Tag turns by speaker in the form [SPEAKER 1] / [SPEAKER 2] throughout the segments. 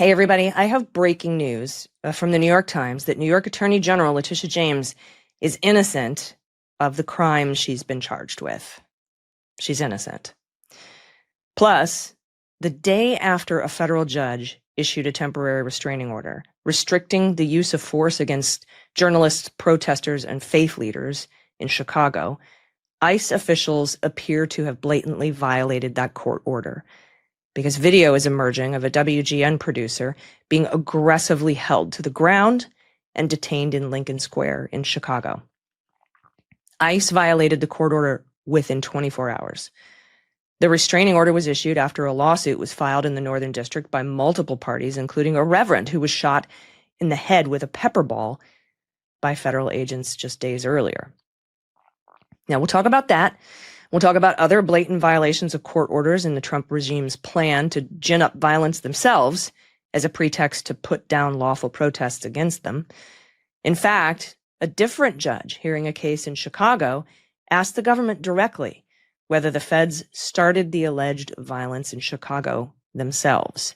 [SPEAKER 1] Hey, everybody. I have breaking news from the New York Times that New York Attorney General Leticia James is innocent of the crime she's been charged with. She's innocent. Plus, the day after a federal judge issued a temporary restraining order restricting the use of force against journalists, protesters, and faith leaders in Chicago, ICE officials appear to have blatantly violated that court order, because video is emerging of a WGN producer being aggressively held to the ground and detained in Lincoln Square in Chicago. ICE violated the court order within 24 hours. The restraining order was issued after a lawsuit was filed in the Northern District by multiple parties, including a reverend who was shot in the head with a pepper ball by federal agents just days earlier. Now, we'll talk about that. We'll talk about other blatant violations of court orders in the Trump regime's plan to gin up violence themselves as a pretext to put down lawful protests against them. In fact, a different judge hearing a case in Chicago asked the government directly whether the feds started the alleged violence in Chicago themselves.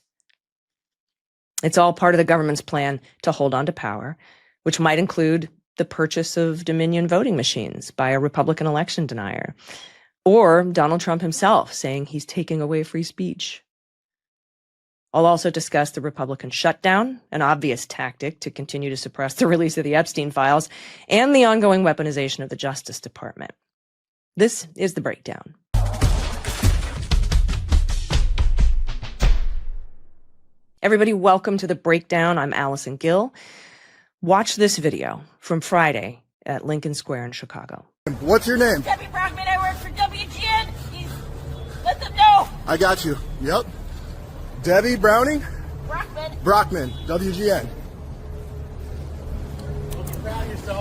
[SPEAKER 1] It's all part of the government's plan to hold on to power, which might include the purchase of Dominion voting machines by a Republican election denier, or Donald Trump himself saying he's taking away free speech. I'll also discuss the Republican shutdown, an obvious tactic to continue to suppress the release of the Epstein files, and the ongoing weaponization of the Justice Department. This is The Breakdown. Everybody, welcome to The Breakdown. I'm Allison Gill. Watch this video from Friday at Lincoln Square in Chicago.
[SPEAKER 2] What's your name?
[SPEAKER 3] Debbie Brockman, I work for WGN. Let them know.
[SPEAKER 2] I got you. Yep. Debbie Browning?
[SPEAKER 3] Brockman,
[SPEAKER 2] WGN.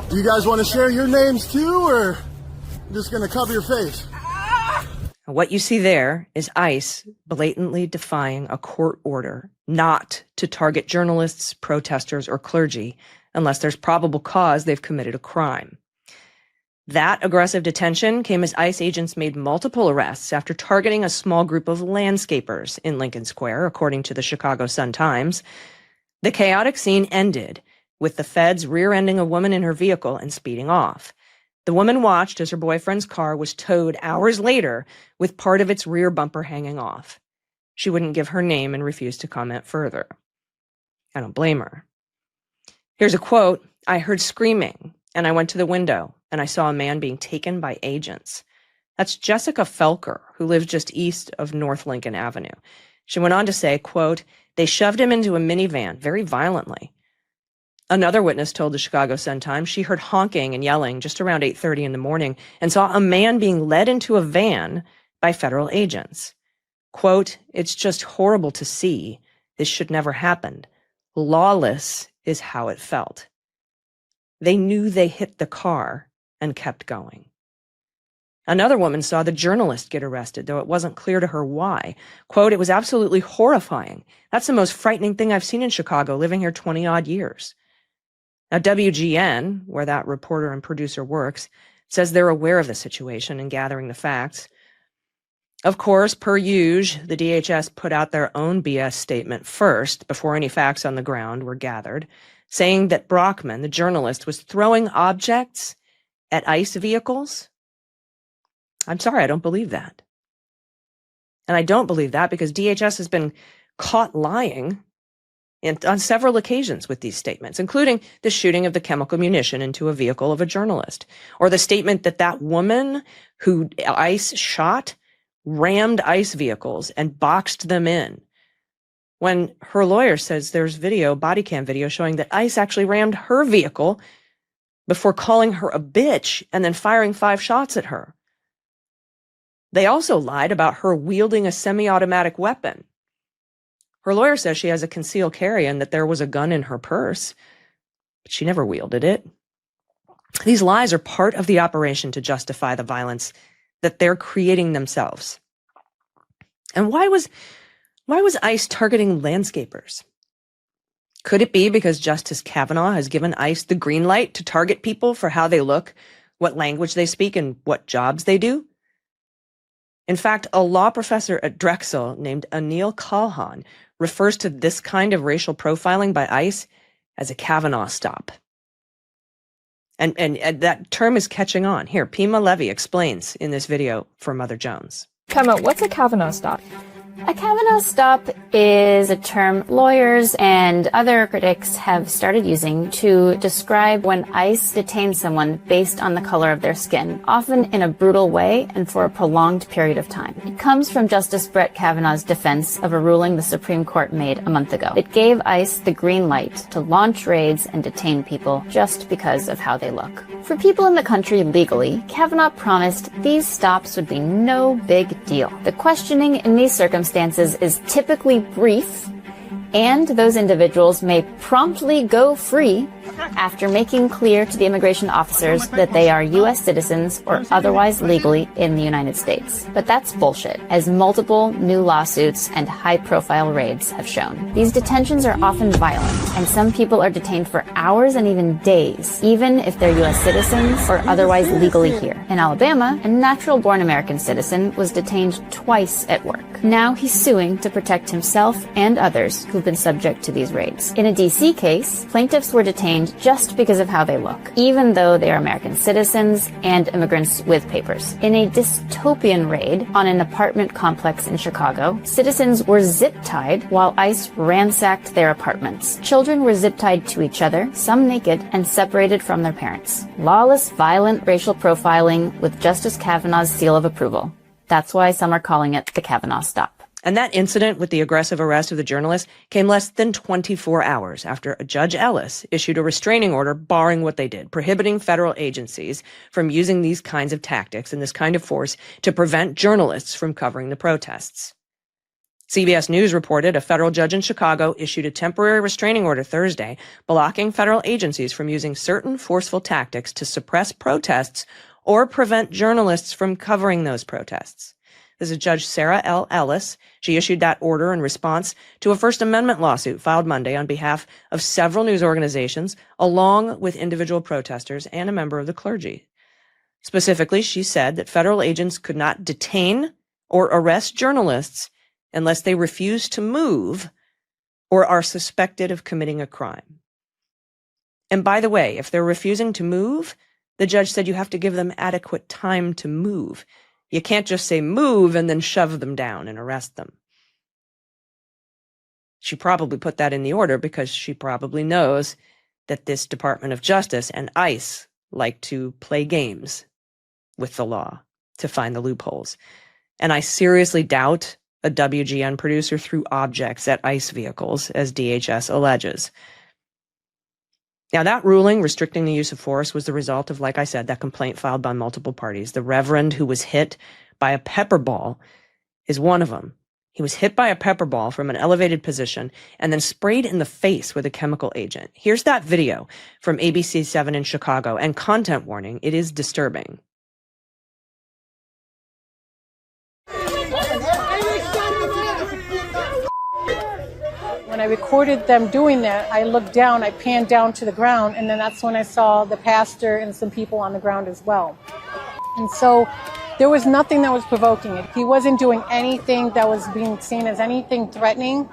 [SPEAKER 2] Do you guys want to share your names too, or just going to cover your face?
[SPEAKER 1] What you see there is ICE blatantly defying a court order not to target journalists, protesters, or clergy unless there's probable cause they've committed a crime. That aggressive detention came as ICE agents made multiple arrests after targeting a small group of landscapers in Lincoln Square, according to the Chicago Sun-Times. The chaotic scene ended with the feds rear-ending a woman in her vehicle and speeding off. The woman watched as her boyfriend's car was towed hours later with part of its rear bumper hanging off. She wouldn't give her name and refused to comment further. I don't blame her. Here's a quote. "I heard screaming, and I went to the window, and I saw a man being taken by agents." That's Jessica Felker, who lives just east of North Lincoln Avenue. She went on to say, quote, "They shoved him into a minivan very violently." Another witness told the Chicago Sun-Times she heard honking and yelling just around 8:30 in the morning and saw a man being led into a van by federal agents. Quote, "It's just horrible to see. This should never happen. Lawless is how it felt. They knew they hit the car and kept going." Another woman saw the journalist get arrested, though it wasn't clear to her why. Quote, "It was absolutely horrifying. That's the most frightening thing I've seen in Chicago, living here 20-odd years." Now, WGN, where that reporter and producer works, says they're aware of the situation and gathering the facts. Of course, per usual, the DHS put out their own BS statement first before any facts on the ground were gathered, saying that Brockman, the journalist, was throwing objects at ICE vehicles. I'm sorry, I don't believe that. And I don't believe that because DHS has been caught lying on several occasions with these statements, including the shooting of the chemical munition into a vehicle of a journalist, or the statement that that woman who ICE shot rammed ICE vehicles and boxed them in, when her lawyer says there's video, body cam video, showing that ICE actually rammed her vehicle before calling her a bitch and then firing 5 shots at her. They also lied about her wielding a semi-automatic weapon. Her lawyer says she has a concealed carry and that there was a gun in her purse, but she never wielded it. These lies are part of the operation to justify the violence that they're creating themselves. And why was ICE targeting landscapers? Could it be because Justice Kavanaugh has given ICE the green light to target people for how they look, what language they speak, and what jobs they do? In fact, a law professor at Drexel named Anil Kalhan refers to this kind of racial profiling by ICE as a Kavanaugh stop. And that term is catching on. Here, Pima Levy explains in this video for Mother Jones.
[SPEAKER 4] Pema, what's a Kavanaugh stop?
[SPEAKER 5] A Kavanaugh stop is a term lawyers and other critics have started using to describe when ICE detains someone based on the color of their skin, often in a brutal way and for a prolonged period of time. It comes from Justice Brett Kavanaugh's defense of a ruling the Supreme Court made a month ago. It gave ICE the green light to launch raids and detain people just because of how they look. For people in the country legally, Kavanaugh promised these stops would be no big deal. The questioning in these circumstances is typically brief, and those individuals may promptly go free after making clear to the immigration officers that they are U.S. citizens or otherwise legally in the United States. But that's bullshit, as multiple new lawsuits and high-profile raids have shown. These detentions are often violent, and some people are detained for hours and even days, even if they're U.S. citizens or otherwise legally here. In Alabama, a natural-born American citizen was detained twice at work. Now he's suing to protect himself and others who've been subject to these raids. In a D.C. case, plaintiffs were detained just because of how they look, even though they are American citizens and immigrants with papers. In a dystopian raid on an apartment complex in Chicago, citizens were zip-tied while ICE ransacked their apartments. Children were zip-tied to each other, some naked, and separated from their parents. Lawless, violent racial profiling with Justice Kavanaugh's seal of approval. That's why some are calling it the Kavanaugh stop.
[SPEAKER 1] And that incident with the aggressive arrest of the journalist came less than 24 hours after Judge Ellis issued a restraining order barring what they did, prohibiting federal agencies from using these kinds of tactics and this kind of force to prevent journalists from covering the protests. CBS News reported a federal judge in Chicago issued a temporary restraining order Thursday, blocking federal agencies from using certain forceful tactics to suppress protests or prevent journalists from covering those protests. This is Judge Sarah L. Ellis. She issued that order in response to a First Amendment lawsuit filed Monday on behalf of several news organizations, along with individual protesters and a member of the clergy. Specifically, she said that federal agents could not detain or arrest journalists unless they refuse to move or are suspected of committing a crime. And by the way, if they're refusing to move, the judge said you have to give them adequate time to move. You can't just say move and then shove them down and arrest them. She probably put that in the order because she probably knows that this Department of Justice and ICE like to play games with the law to find the loopholes. And I seriously doubt a WGN producer threw objects at ICE vehicles, as DHS alleges. Now, that ruling restricting the use of force was the result of, like I said, that complaint filed by multiple parties. The reverend who was hit by a pepper ball is one of them. He was hit by a pepper ball from an elevated position and then sprayed in the face with a chemical agent. Here's that video from ABC 7 in Chicago, and content warning, it is disturbing.
[SPEAKER 6] When I recorded them doing that, I looked down, I panned down to the ground, and then that's when I saw the pastor and some people on the ground as well. And so there was nothing that was provoking it. He wasn't doing anything that was being seen as anything threatening.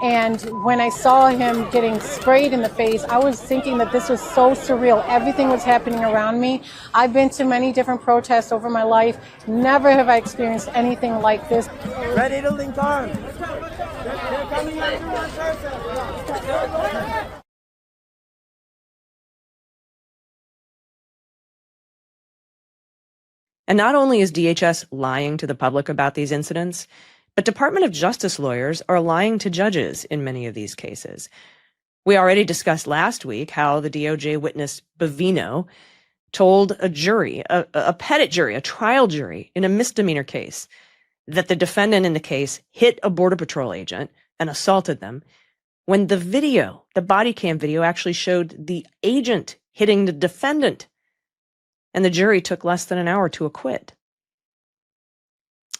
[SPEAKER 6] And when I saw him getting sprayed in the face, I was thinking that this was so surreal. Everything was happening around me. I've been to many different protests over my life. Never have I experienced anything like this.
[SPEAKER 7] Ready to link arms.
[SPEAKER 1] And not only is DHS lying to the public about these incidents, but Department of Justice lawyers are lying to judges in many of these cases. We already discussed last week how the DOJ witness Bavino told a jury, a pettit jury, a trial jury in a misdemeanor case, that the defendant in the case hit a Border Patrol agent and assaulted them, when the video, the body cam video, actually showed the agent hitting the defendant. And the jury took less than an hour to acquit.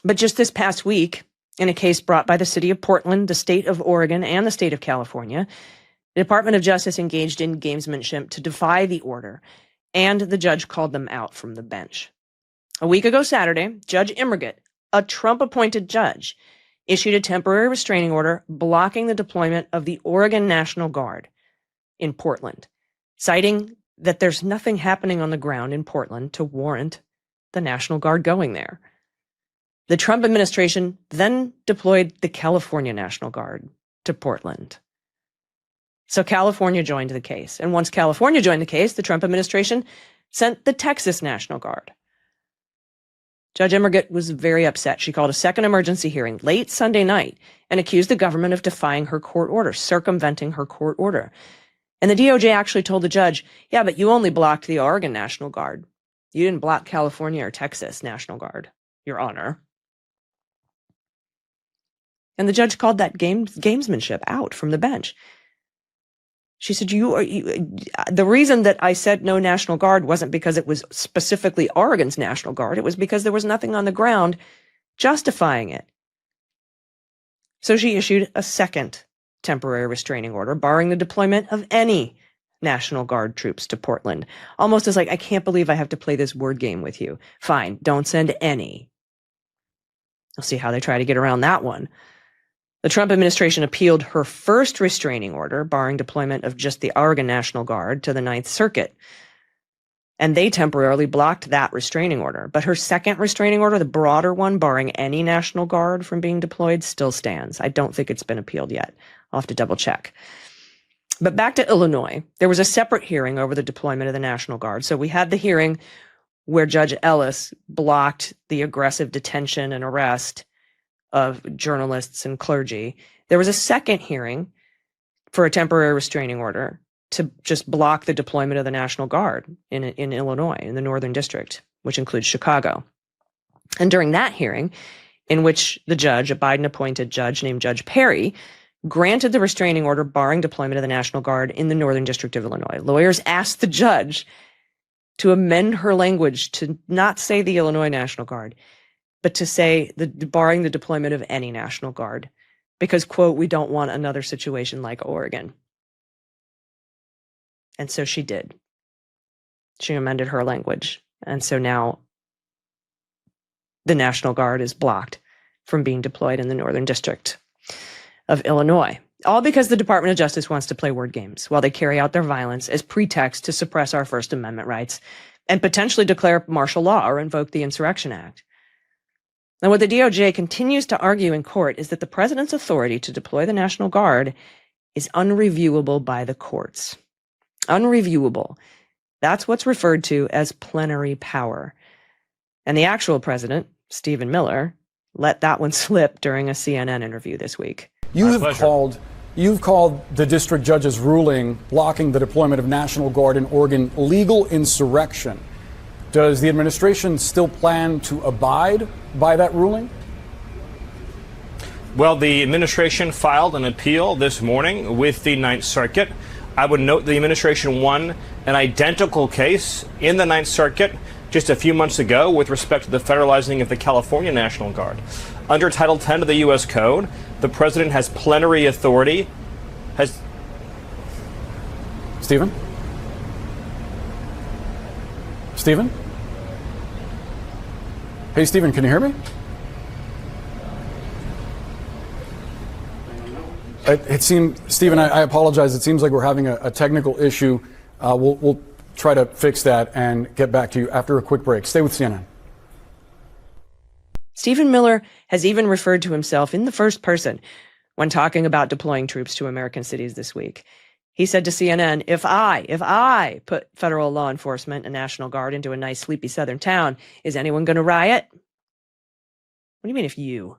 [SPEAKER 1] But just this past week, in a case brought by the city of Portland, the state of Oregon, and the state of California, the Department of Justice engaged in gamesmanship to defy the order, and the judge called them out from the bench. A week ago Saturday, Judge Immergut, a Trump-appointed judge, issued a temporary restraining order blocking the deployment of the Oregon National Guard in Portland, citing that there's nothing happening on the ground in Portland to warrant the National Guard going there. The Trump administration then deployed the California National Guard to Portland. So California joined the case. And once California joined the case, the Trump administration sent the Texas National Guard. Judge Immergut was very upset. She called a second emergency hearing late Sunday night and accused the government of defying her court order, circumventing her court order. And the DOJ actually told the judge, yeah, but you only blocked the Oregon National Guard. You didn't block California or Texas National Guard, Your Honor. And the judge called that gamesmanship out from the bench. She said, the reason that I said no National Guard wasn't because it was specifically Oregon's National Guard. It was because there was nothing on the ground justifying it. So she issued a second temporary restraining order barring the deployment of any National Guard troops to Portland. Almost as like, I can't believe I have to play this word game with you. Fine, don't send any. We'll see how they try to get around that one. The Trump administration appealed her first restraining order, barring deployment of just the Oregon National Guard, to the Ninth Circuit. And they temporarily blocked that restraining order. But her second restraining order, the broader one, barring any National Guard from being deployed, still stands. I don't think it's been appealed yet. I'll have to double check. But back to Illinois, there was a separate hearing over the deployment of the National Guard. So we had the hearing where Judge Ellis blocked the aggressive detention and arrest of journalists and clergy. There was a second hearing for a temporary restraining order to just block the deployment of the National Guard in Illinois, in the Northern District, which includes Chicago. And during that hearing, in which the judge, a Biden-appointed judge named Judge Perry, granted the restraining order barring deployment of the National Guard in the Northern District of Illinois, lawyers asked the judge to amend her language to not say the Illinois National Guard, but to say barring the deployment of any National Guard, because, quote, we don't want another situation like Oregon. And so she did. She amended her language. And so now the National Guard is blocked from being deployed in the Northern District of Illinois. All because the Department of Justice wants to play word games while they carry out their violence as pretext to suppress our First Amendment rights and potentially declare martial law or invoke the Insurrection Act. Now, what the DOJ continues to argue in court is that the president's authority to deploy the National Guard is unreviewable by the courts. Unreviewable. That's what's referred to as plenary power. And the actual president, Stephen Miller, let that one slip during a CNN interview this week.
[SPEAKER 7] You've called the district judge's ruling blocking the deployment of National Guard in Oregon legal insurrection. Does the administration still plan to abide by that ruling?
[SPEAKER 8] Well, the administration filed an appeal this morning with the Ninth Circuit. I would note the administration won an identical case in the Ninth Circuit just a few months ago with respect to the federalizing of the California National Guard. Under Title 10 of the U.S. Code, the president has plenary authority.
[SPEAKER 7] Stephen? Stephen? Hey, Stephen, can you hear me? It seemed, Stephen, I apologize. It seems like we're having a technical issue. We'll try to fix that and get back to you after a quick break. Stay with CNN.
[SPEAKER 1] Stephen Miller has even referred to himself in the first person when talking about deploying troops to American cities this week. He said to CNN, if I put federal law enforcement and National Guard into a nice, sleepy southern town, is anyone going to riot? What do you mean if you?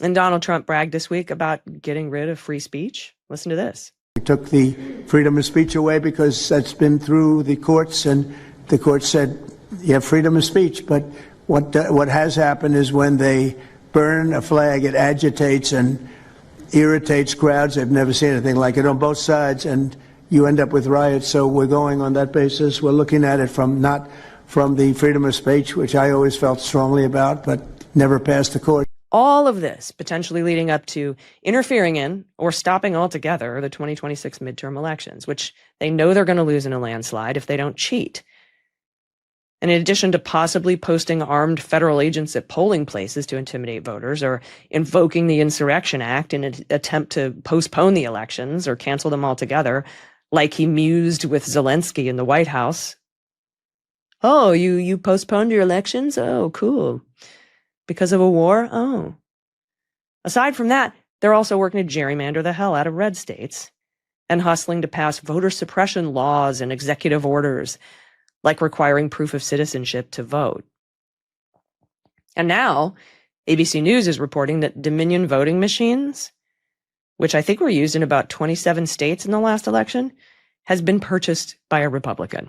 [SPEAKER 1] And Donald Trump bragged this week about getting rid of free speech. Listen to this.
[SPEAKER 9] We took the freedom of speech away because that's been through the courts, and the court said you have freedom of speech. But what has happened is when they burn a flag, it agitates and irritates crowds. I've never seen anything like it on both sides, and you end up with riots. So we're going on that basis. We're looking at it not from the freedom of speech, which I always felt strongly about, but never passed the court.
[SPEAKER 1] All of this potentially leading up to interfering in or stopping altogether the 2026 midterm elections, which they know they're going to lose in a landslide if they don't cheat. And in addition to possibly posting armed federal agents at polling places to intimidate voters or invoking the Insurrection Act in an attempt to postpone the elections or cancel them altogether, like he mused with Zelensky in the White House. Oh, you postponed your elections? Oh, cool. Because of a war? Oh. Aside from that, they're also working to gerrymander the hell out of red states and hustling to pass voter suppression laws and executive orders, like requiring proof of citizenship to vote. And now, ABC News is reporting that Dominion voting machines, which I think were used in about 27 states in the last election, has been purchased by a Republican.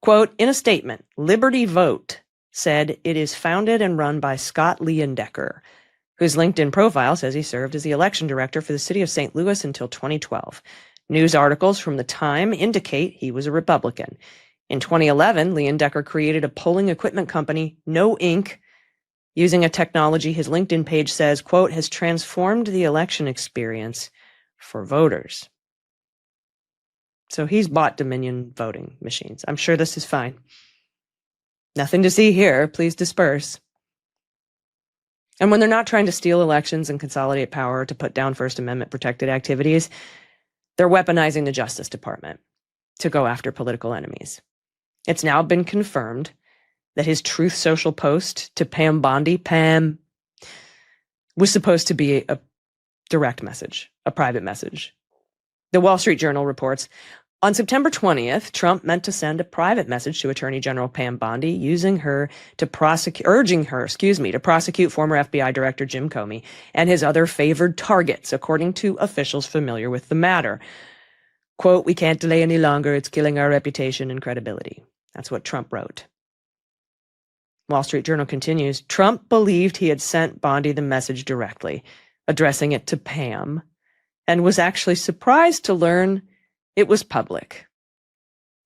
[SPEAKER 1] Quote, in a statement, Liberty Vote said it is founded and run by Scott Leyendecker, whose LinkedIn profile says he served as the election director for the city of St. Louis until 2012. News articles from the time indicate he was a Republican. In 2011, Leyendecker created a polling equipment company, No Inc., using a technology his LinkedIn page says, quote, has transformed the election experience for voters. So he's bought Dominion voting machines. I'm sure this is fine. Nothing to see here. Please disperse. And when they're not trying to steal elections and consolidate power to put down First Amendment protected activities, they're weaponizing the Justice Department to go after political enemies. It's now been confirmed that his Truth Social post to Pam Bondi, Pam, was supposed to be a direct message, a private message. The Wall Street Journal reports, on September 20th, Trump meant to send a private message to Attorney General Pam Bondi, urging her to prosecute former FBI Director Jim Comey and his other favored targets, according to officials familiar with the matter. Quote, we can't delay any longer. It's killing our reputation and credibility. That's what Trump wrote. Wall Street Journal continues, Trump believed he had sent Bondi the message directly, addressing it to Pam, and was actually surprised to learn it was public.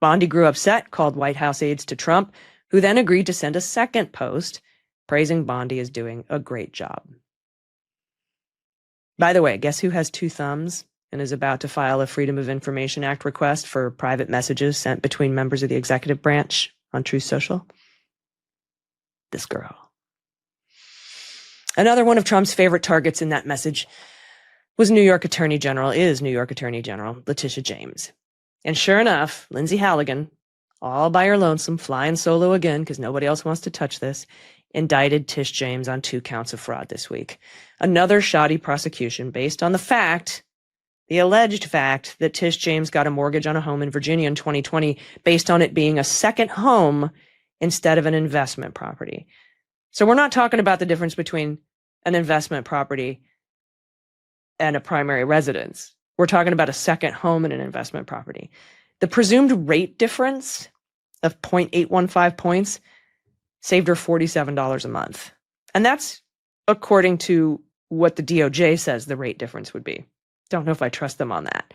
[SPEAKER 1] Bondi grew upset, called White House aides to Trump, who then agreed to send a second post praising Bondi as doing a great job. By the way, guess who has two thumbs and is about to file a Freedom of Information Act request for private messages sent between members of the executive branch on Truth Social? This girl. Another one of Trump's favorite targets in that message is New York Attorney General Leticia James. And sure enough, Lindsay Halligan, all by her lonesome, flying solo again because nobody else wants to touch this, indicted Tish James on 2 counts of fraud this week. Another shoddy prosecution based on the alleged fact that Tish James got a mortgage on a home in Virginia in 2020 based on it being a second home instead of an investment property. So we're not talking about the difference between an investment property and a primary residence. We're talking about a second home and an investment property. The presumed rate difference of 0.815 points saved her $47 a month. And that's according to what the DOJ says the rate difference would be. Don't know if I trust them on that.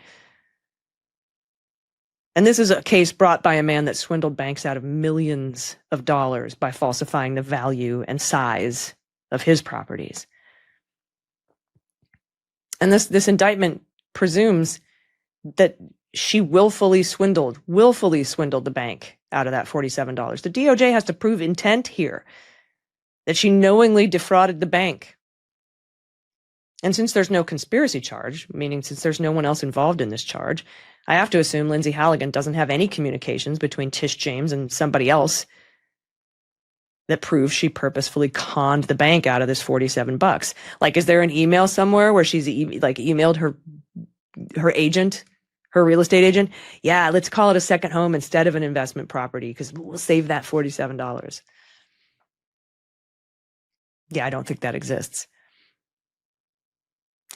[SPEAKER 1] And this is a case brought by a man that swindled banks out of millions of dollars by falsifying the value and size of his properties. And this indictment presumes that she willfully swindled the bank out of that $47. The DOJ has to prove intent here, that she knowingly defrauded the bank. And since there's no conspiracy charge, meaning since there's no one else involved in this charge, I have to assume Lindsay Halligan doesn't have any communications between Tish James and somebody else that proves she purposefully conned the bank out of this $47. Like, is there an email somewhere where she's emailed her agent, her real estate agent? Yeah, let's call it a second home instead of an investment property because we'll save that $47. Yeah, I don't think that exists.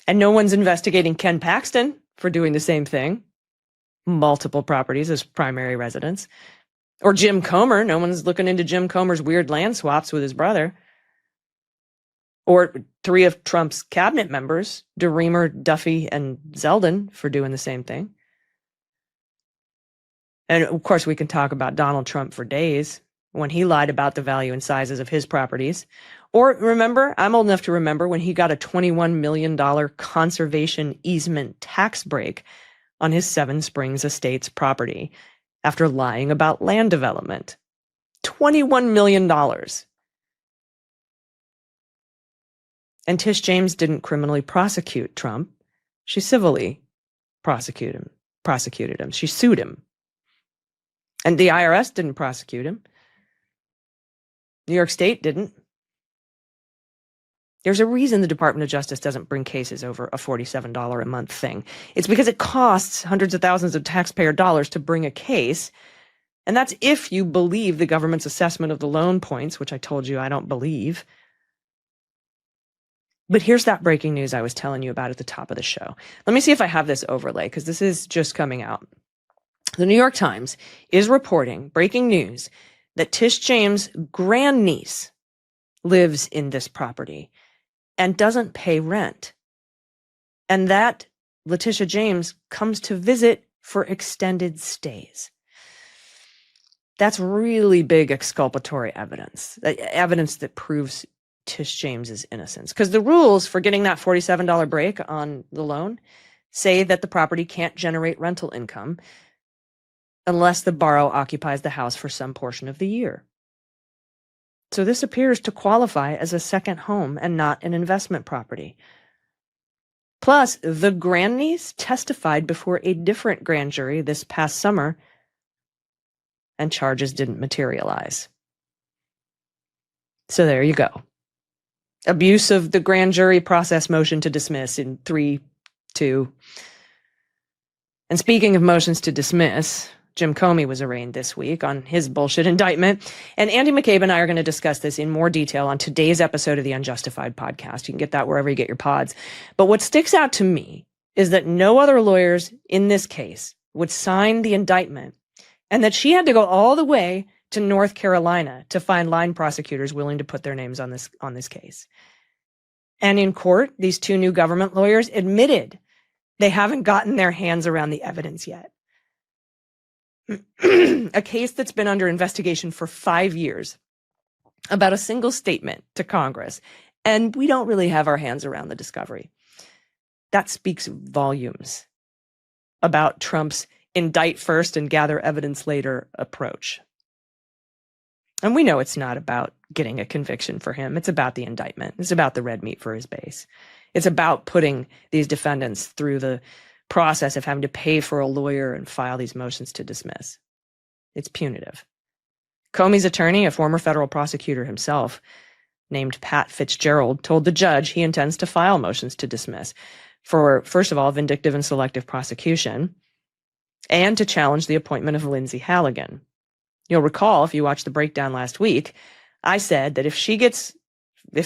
[SPEAKER 1] And no one's investigating Ken Paxton for doing the same thing. Multiple properties as primary residence. Or Jim Comer. No one's looking into Jim Comer's weird land swaps with his brother. Or 3 of Trump's cabinet members, DeReamer, Duffy, and Zeldin, for doing the same thing. And of course, we can talk about Donald Trump for days when he lied about the value and sizes of his properties. Or remember, I'm old enough to remember when he got a $21 million conservation easement tax break on his Seven Springs Estates property after lying about land development. $21 million. And Tish James didn't criminally prosecute Trump. She civilly prosecuted him. She sued him. And the IRS didn't prosecute him. New York State didn't. There's a reason the Department of Justice doesn't bring cases over a $47 a month thing. It's because it costs hundreds of thousands of taxpayer dollars to bring a case. And that's if you believe the government's assessment of the loan points, which I told you I don't believe. But here's that breaking news I was telling you about at the top of the show. Let me see if I have this overlay, because this is just coming out. The New York Times is reporting, breaking news, that Tish James' grandniece lives in this property and doesn't pay rent. And that Leticia James comes to visit for extended stays. That's really big exculpatory evidence that proves Tish James's innocence. Because the rules for getting that $47 break on the loan say that the property can't generate rental income unless the borrower occupies the house for some portion of the year. So this appears to qualify as a second home and not an investment property. Plus, the grandniece testified before a different grand jury this past summer, and charges didn't materialize. So there you go. Abuse of the grand jury process motion to dismiss in 3-2. And speaking of motions to dismiss, Jim Comey was arraigned this week on his bullshit indictment. And Andy McCabe and I are going to discuss this in more detail on today's episode of the Unjustified podcast. You can get that wherever you get your pods. But what sticks out to me is that no other lawyers in this case would sign the indictment, and that she had to go all the way to North Carolina to find line prosecutors willing to put their names on this case. And in court, these two new government lawyers admitted they haven't gotten their hands around the evidence yet. A case that's been under investigation for 5 years about a single statement to Congress, and we don't really have our hands around the discovery. That speaks volumes about Trump's indict first and gather evidence later approach. And we know it's not about getting a conviction for him. It's about the indictment. It's about the red meat for his base. It's about putting these defendants through the process of having to pay for a lawyer and file these motions to dismiss. It's punitive. Comey's attorney, a former federal prosecutor himself, named Pat Fitzgerald, told the judge he intends to file motions to dismiss for, first of all, vindictive and selective prosecution, and to challenge the appointment of Lindsay Halligan. You'll recall, if you watched the breakdown last week, I said that if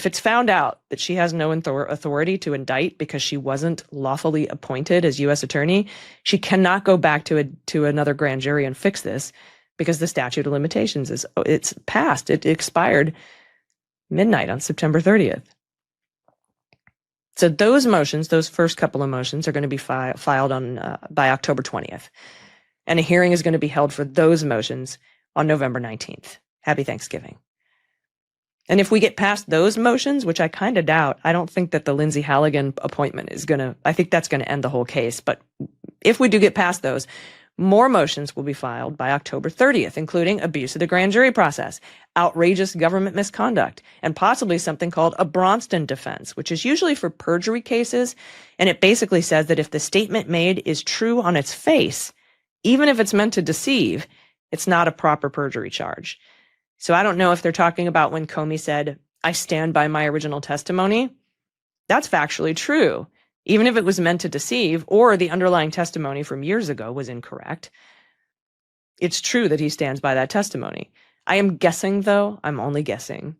[SPEAKER 1] it's found out that she has no authority to indict because she wasn't lawfully appointed as U.S. attorney, she cannot go back to another grand jury and fix this, because the statute of limitations it's passed. It expired midnight on September 30th. So those motions, those first couple of motions, are going to be filed on by October 20th. And a hearing is going to be held for those motions on November 19th. Happy Thanksgiving. And if we get past those motions, which I kind of doubt, I don't think that the Lindsay Halligan appointment I think that's going to end the whole case. But if we do get past those, more motions will be filed by October 30th, including abuse of the grand jury process, outrageous government misconduct, and possibly something called a Bronston defense, which is usually for perjury cases. And it basically says that if the statement made is true on its face, even if it's meant to deceive, it's not a proper perjury charge. So I don't know if they're talking about when Comey said, "I stand by my original testimony." That's factually true, even if it was meant to deceive or the underlying testimony from years ago was incorrect. It's true that he stands by that testimony. I am guessing, though. I'm only guessing.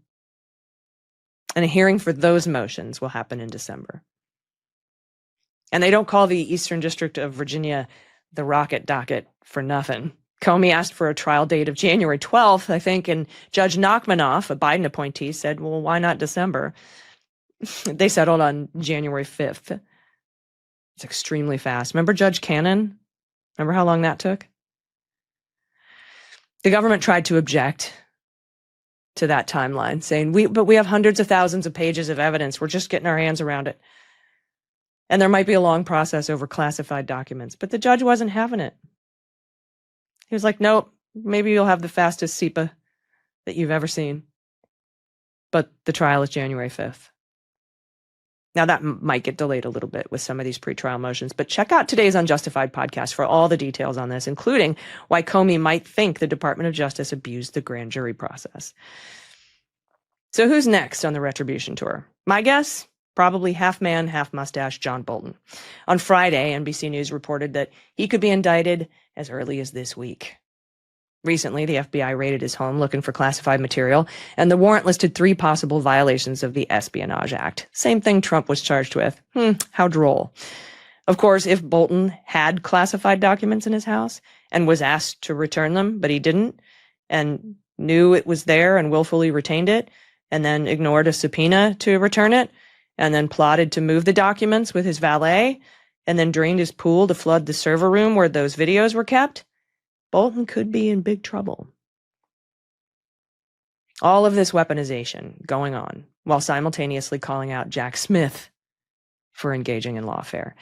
[SPEAKER 1] And a hearing for those motions will happen in December. And they don't call the Eastern District of Virginia the rocket docket for nothing. Comey asked for a trial date of January 12th, I think, and Judge Nachmanoff, a Biden appointee, said, well, why not December? They settled on January 5th. It's extremely fast. Remember Judge Cannon? Remember how long that took? The government tried to object to that timeline, saying, but we have hundreds of thousands of pages of evidence. We're just getting our hands around it. And there might be a long process over classified documents. But the judge wasn't having it. He was like, nope, maybe you'll have the fastest SEPA that you've ever seen. But the trial is January 5th. Now, that might get delayed a little bit with some of these pretrial motions, but check out today's Unjustified podcast for all the details on this, including why Comey might think the Department of Justice abused the grand jury process. So who's next on the retribution tour? My guess? Probably half man, half mustache John Bolton. On Friday, NBC News reported that he could be indicted as early as this week. Recently, the FBI raided his home looking for classified material, and the warrant listed 3 possible violations of the Espionage Act. Same thing Trump was charged with. How droll. Of course, if Bolton had classified documents in his house and was asked to return them, but he didn't, and knew it was there and willfully retained it, and then ignored a subpoena to return it, and then plotted to move the documents with his valet, and then drained his pool to flood the server room where those videos were kept, Bolton could be in big trouble. All of this weaponization going on while simultaneously calling out Jack Smith for engaging in lawfare.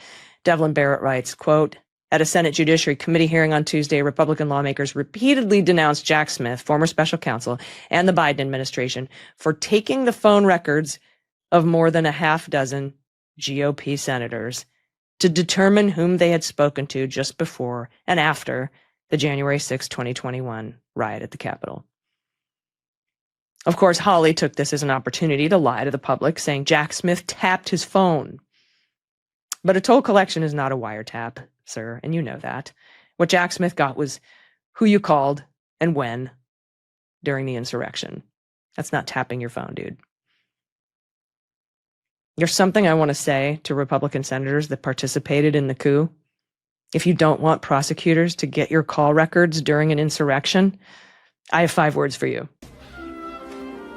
[SPEAKER 1] Devlin Barrett writes, quote, at a Senate Judiciary Committee hearing on Tuesday, Republican lawmakers repeatedly denounced Jack Smith, former special counsel, and the Biden administration for taking the phone records of more than a half dozen GOP senators to determine whom they had spoken to just before and after the January 6, 2021 riot at the Capitol. Of course, Hawley took this as an opportunity to lie to the public, saying Jack Smith tapped his phone. But a toll collection is not a wiretap, sir, and you know that. What Jack Smith got was who you called and when during the insurrection. That's not tapping your phone, dude. There's something I want to say to Republican senators that participated in the coup. If you don't want prosecutors to get your call records during an insurrection, I have 5 words for you.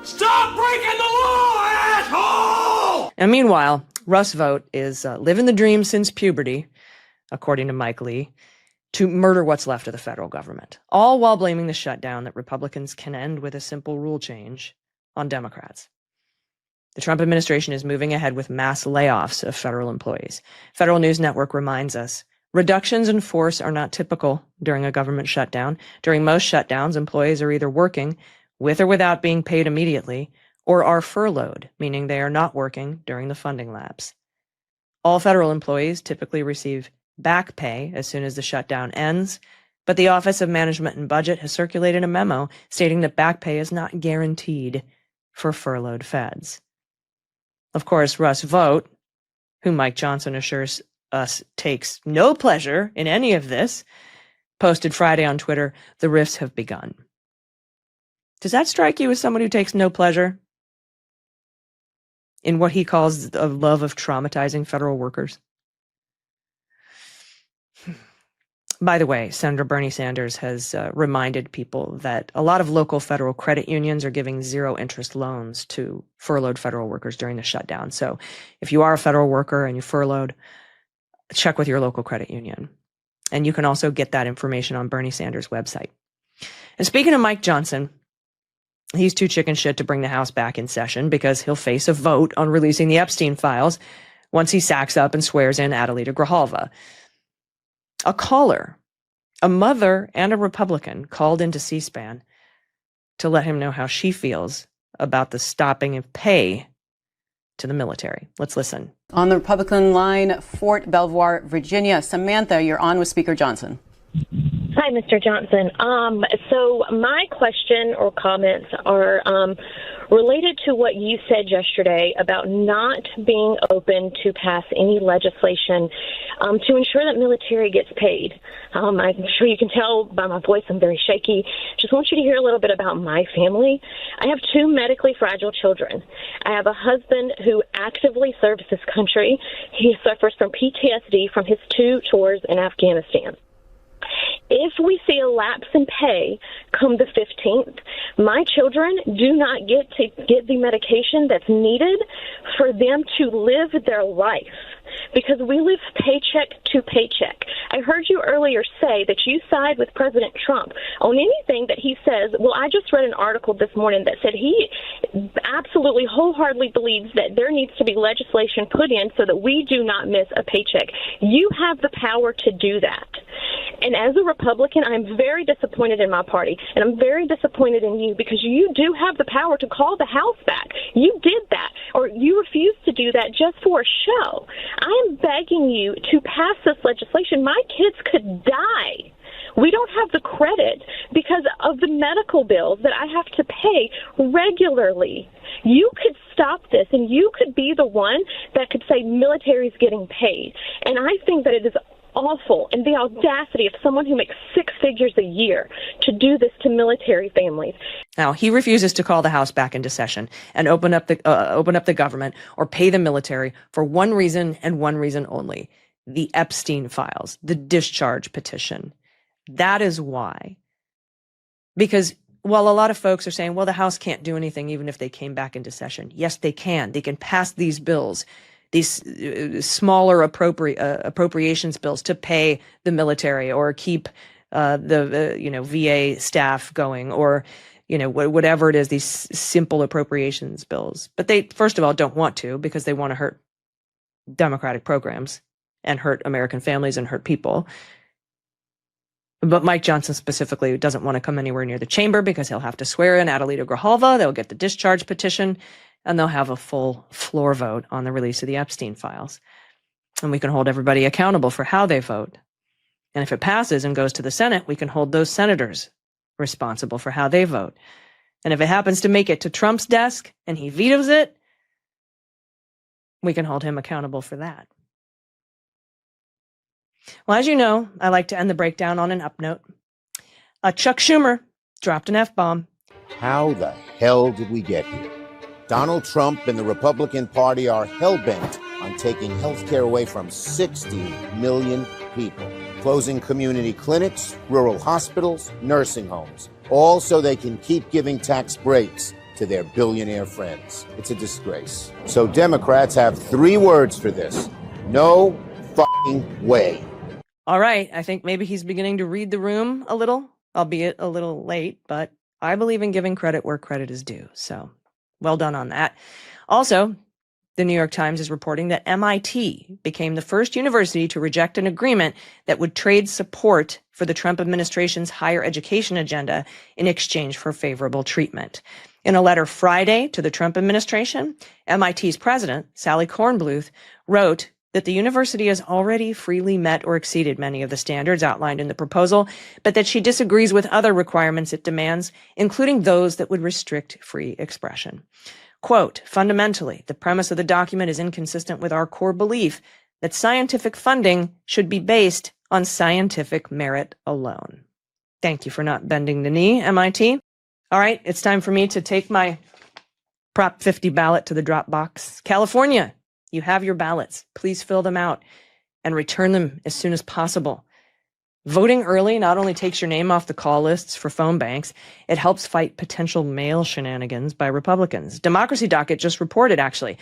[SPEAKER 10] Stop breaking the law, asshole!
[SPEAKER 1] And meanwhile, Russ Vought is living the dream since puberty, according to Mike Lee, to murder what's left of the federal government, all while blaming the shutdown that Republicans can end with a simple rule change on Democrats. The Trump administration is moving ahead with mass layoffs of federal employees. Federal News Network reminds us, reductions in force are not typical during a government shutdown. During most shutdowns, employees are either working, with or without being paid immediately, or are furloughed, meaning they are not working during the funding lapse. All federal employees typically receive back pay as soon as the shutdown ends, but the Office of Management and Budget has circulated a memo stating that back pay is not guaranteed for furloughed feds. Of course, Russ Vought, who Mike Johnson assures us takes no pleasure in any of this, posted Friday on Twitter, the rifts have begun. Does that strike you as someone who takes no pleasure in what he calls a love of traumatizing federal workers? By the way, Senator Bernie Sanders has reminded people that a lot of local federal credit unions are giving zero-interest loans to furloughed federal workers during the shutdown. So if you are a federal worker and you furloughed, check with your local credit union. And you can also get that information on Bernie Sanders' website. And speaking of Mike Johnson, he's too chicken shit to bring the House back in session because he'll face a vote on releasing the Epstein files once he sacks up and swears in Adelita Grijalva. A caller, a mother and a Republican, called into C-SPAN to let him know how she feels about the stopping of pay to the military. Let's listen.
[SPEAKER 11] On the Republican line, Fort Belvoir, Virginia. Samantha, you're on with Speaker Johnson.
[SPEAKER 12] Hi, Mr. Johnson. So my question or comments are related to what you said yesterday about not being open to pass any legislation to ensure that military gets paid. I'm sure you can tell by my voice I'm very shaky. Just want you to hear a little bit about my family. I have 2 medically fragile children. I have a husband who actively serves this country. He suffers from PTSD from his 2 tours in Afghanistan. If we see a lapse in pay come the 15th, my children do not get to get the medication that's needed for them to live their life because we live paycheck to paycheck. I heard you earlier say that you side with President Trump on anything that he says. Well, I just read an article this morning that said he absolutely wholeheartedly believes that there needs to be legislation put in so that we do not miss a paycheck. You have the power to do that. And as a Republican, I'm very disappointed in my party, and I'm very disappointed in you because you do have the power to call the House back. You did that, or you refused to do that just for a show. I am begging you to pass this legislation. My kids could die. We don't have the credit because of the medical bills that I have to pay regularly. You could stop this, and you could be the one that could say military's getting paid. And I think that it is awful, and the audacity of someone who makes six figures a year to do this to military families.
[SPEAKER 1] Now, he refuses to call the House back into session and open up the government or pay the military for one reason and one reason only: the Epstein files, the discharge petition. That is why. Because while a lot of folks are saying, well, the House can't do anything even if they came back into session. Yes, they can. They can pass these bills, these smaller appropriations bills to pay the military or keep the VA staff going, or whatever it is, these simple appropriations bills. But they, first of all, don't want to, because they want to hurt Democratic programs and hurt American families and hurt people. But Mike Johnson specifically doesn't want to come anywhere near the chamber because he'll have to swear in Adelita Grijalva. They'll get the discharge petition, and they'll have a full floor vote on the release of the Epstein files. And we can hold everybody accountable for how they vote. And if it passes and goes to the Senate, we can hold those senators responsible for how they vote. And if it happens to make it to Trump's desk and he vetoes it, we can hold him accountable for that. Well, as you know, I like to end the breakdown on an up note. Chuck Schumer dropped an F-bomb.
[SPEAKER 13] How the hell did we get here? Donald Trump and the Republican Party are hell-bent on taking health care away from 60 million people, closing community clinics, rural hospitals, nursing homes, all so they can keep giving tax breaks to their billionaire friends. It's a disgrace. So Democrats have 3 words for this: no fucking way.
[SPEAKER 1] All right, I think maybe he's beginning to read the room a little, albeit a little late, but I believe in giving credit where credit is due. So well done on that. Also, the New York Times is reporting that MIT became the first university to reject an agreement that would trade support for the Trump administration's higher education agenda in exchange for favorable treatment. In a letter Friday to the Trump administration, MIT's president, Sally Kornbluth, wrote that the university has already freely met or exceeded many of the standards outlined in the proposal, but that she disagrees with other requirements it demands, including those that would restrict free expression. Quote, fundamentally, the premise of the document is inconsistent with our core belief that scientific funding should be based on scientific merit alone. Thank you for not bending the knee, MIT. All right, it's time for me to take my Prop 50 ballot to the drop box. California, you have your ballots. Please fill them out and return them as soon as possible. Voting early not only takes your name off the call lists for phone banks, it helps fight potential mail shenanigans by Republicans. Democracy Docket just reported, actually,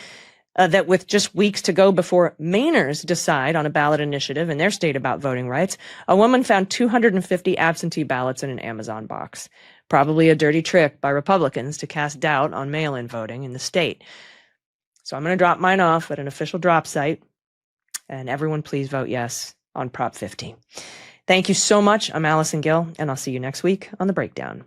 [SPEAKER 1] that with just weeks to go before Mainers decide on a ballot initiative in their state about voting rights, a woman found 250 absentee ballots in an Amazon box. Probably a dirty trick by Republicans to cast doubt on mail-in voting in the state. So I'm going to drop mine off at an official drop site, and everyone please vote yes on Prop 50. Thank you so much. I'm Allison Gill, and I'll see you next week on The Breakdown.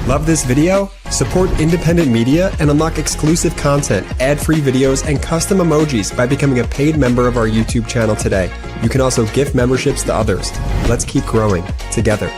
[SPEAKER 14] Love this video? Support independent media and unlock exclusive content, ad-free videos, and custom emojis by becoming a paid member of our YouTube channel today. You can also gift memberships to others. Let's keep growing together.